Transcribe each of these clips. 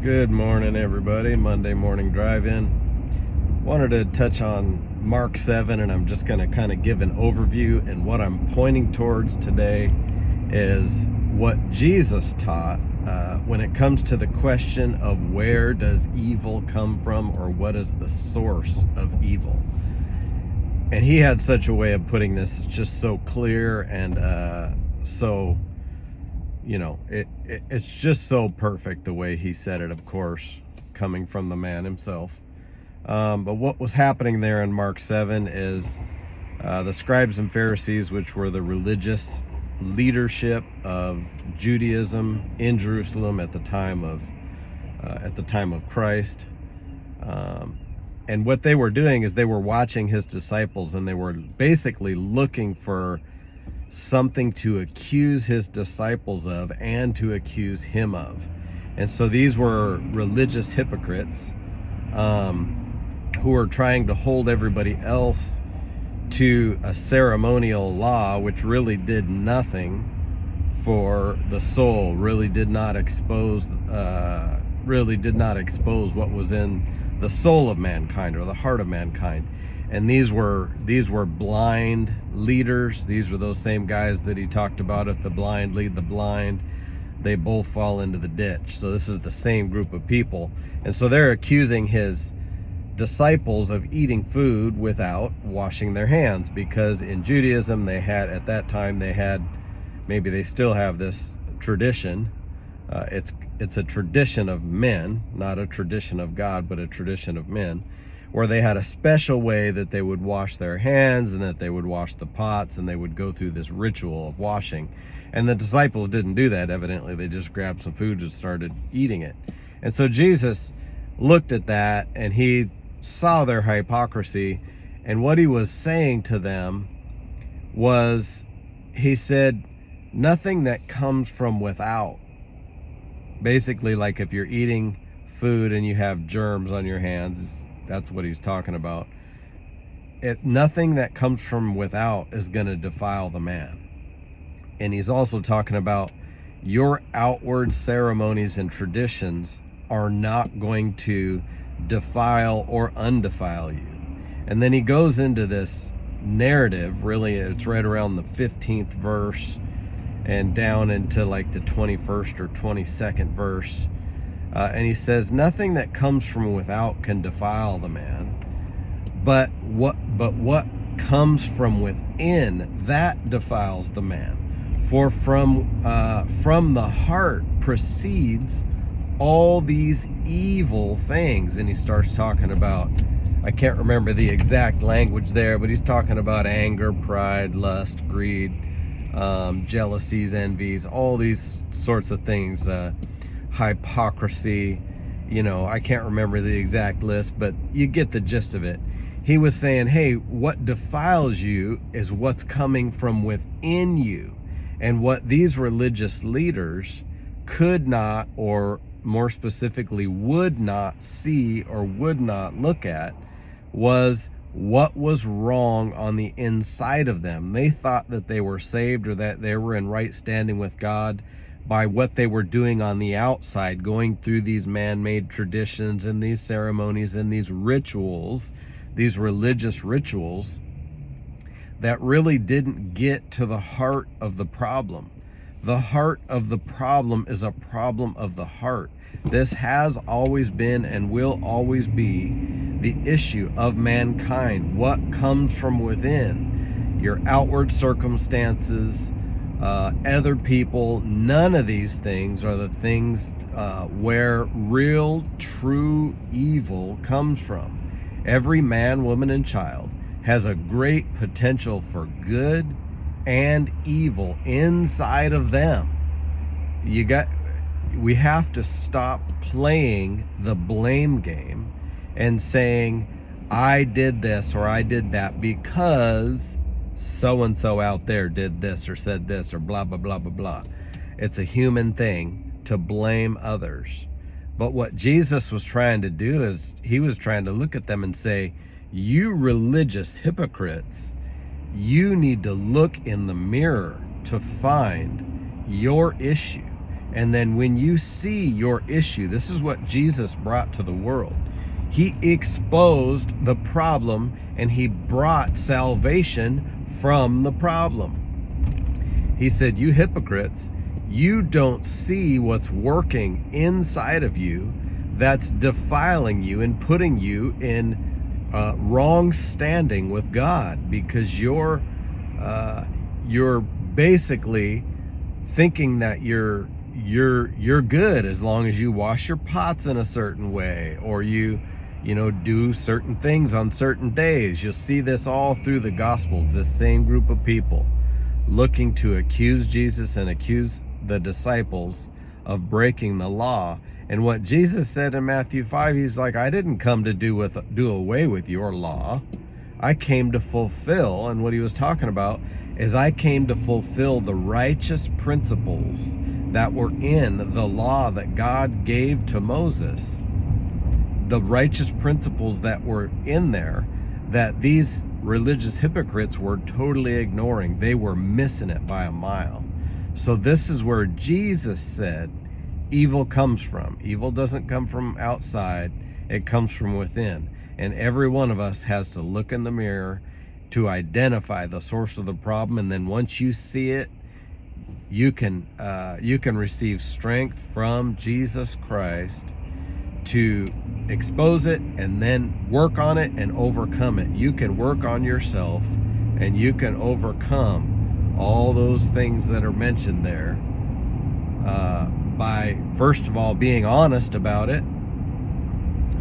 Good morning, everybody. Monday morning drive-in. Wanted to touch on Mark 7, and I'm just going to kind of give an overview. And what I'm pointing towards today is what Jesus taught when it comes to the question of where does evil come from, or what is the source of evil. And he had such a way of putting this just so clear and it's just so perfect the way he said it, of course, coming from the man himself. But what was happening there in Mark 7 is the scribes and Pharisees, which were the religious leadership of Judaism in Jerusalem at the time of Christ. And what they were doing is they were watching his disciples, and they were basically looking for something to accuse his disciples of and to accuse him of. And so these were religious hypocrites who were trying to hold everybody else to a ceremonial law which really did nothing for the soul, really did not expose what was in the soul of mankind or the heart of mankind. And these were blind leaders. These were those same guys that he talked about. If the blind lead the blind, they both fall into the ditch. So this is the same group of people. And so they're accusing his disciples of eating food without washing their hands, because in Judaism at that time maybe they still have this tradition. It's a tradition of men, not a tradition of God, but a tradition of men, where they had a special way that they would wash their hands and that they would wash the pots, and they would go through this ritual of washing. And the disciples didn't do that. Evidently, they just grabbed some food and started eating it. And so Jesus looked at that, and he saw their hypocrisy. And what he was saying to them was, he said, nothing that comes from without. Basically, like if you're eating food and you have germs on your hands, that's what he's talking about. Nothing that comes from without is going to defile the man. And he's also talking about your outward ceremonies and traditions are not going to defile or undefile you. And then he goes into this narrative, really it's right around the 15th verse and down into like the 21st or 22nd verse. And he says, nothing that comes from without can defile the man, but what comes from within, that defiles the man. For from the heart proceeds all these evil things. And he starts talking about, I can't remember the exact language there, but he's talking about anger, pride, lust, greed, jealousies, envies, all these sorts of things. Hypocrisy, I can't remember the exact list, but you get the gist of it. He was saying, hey, what defiles you is what's coming from within you. And what these religious leaders could not, or more specifically would not see or would not look at, was what was wrong on the inside of them. They thought that they were saved, or that they were in right standing with God, by what they were doing on the outside, going through these man-made traditions and these ceremonies and these rituals, these religious rituals that really didn't get to the heart of the problem. The heart of the problem is a problem of the heart. This has always been and will always be the issue of mankind. What comes from within, your outward circumstances, other people, none of these things are the things where real, true evil comes from. Every man, woman, and child has a great potential for good and evil inside of them. We have to stop playing the blame game and saying, I did this or I did that because so-and-so out there did this or said this or blah, blah, blah, blah, blah. It's a human thing to blame others. But what Jesus was trying to do is he was trying to look at them and say, you religious hypocrites, you need to look in the mirror to find your issue. And then when you see your issue, this is what Jesus brought to the world. He exposed the problem and he brought salvation from the problem. He said, you hypocrites, you don't see what's working inside of you that's defiling you and putting you in wrong standing with God, because you're basically thinking that you're good as long as you wash your pots in a certain way, or you do certain things on certain days. You'll see this all through the Gospels, this same group of people looking to accuse Jesus and accuse the disciples of breaking the law. And what Jesus said in Matthew 5, he's like, I didn't come to do away with your law. I came to fulfill. And what he was talking about is, I came to fulfill the righteous principles that were in the law that God gave to Moses. The righteous principles that were in there that these religious hypocrites were totally ignoring. They were missing it by a mile. So this is where Jesus said evil comes from. Evil doesn't come from outside, it comes from within. And every one of us has to look in the mirror to identify the source of the problem. And then once you see it, you can receive strength from Jesus Christ to expose it and then work on it and overcome it. You can work on yourself and you can overcome all those things that are mentioned there by, first of all, being honest about it,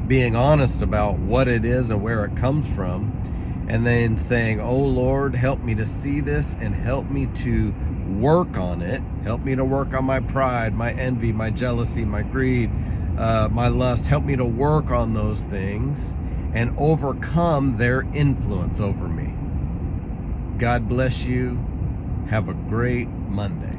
being honest about what it is and where it comes from, and then saying, oh Lord, help me to see this and help me to work on it. Help me to work on my pride, my envy, my jealousy, my greed, my lust. Help me to work on those things and overcome their influence over me. God bless you. Have a great Monday.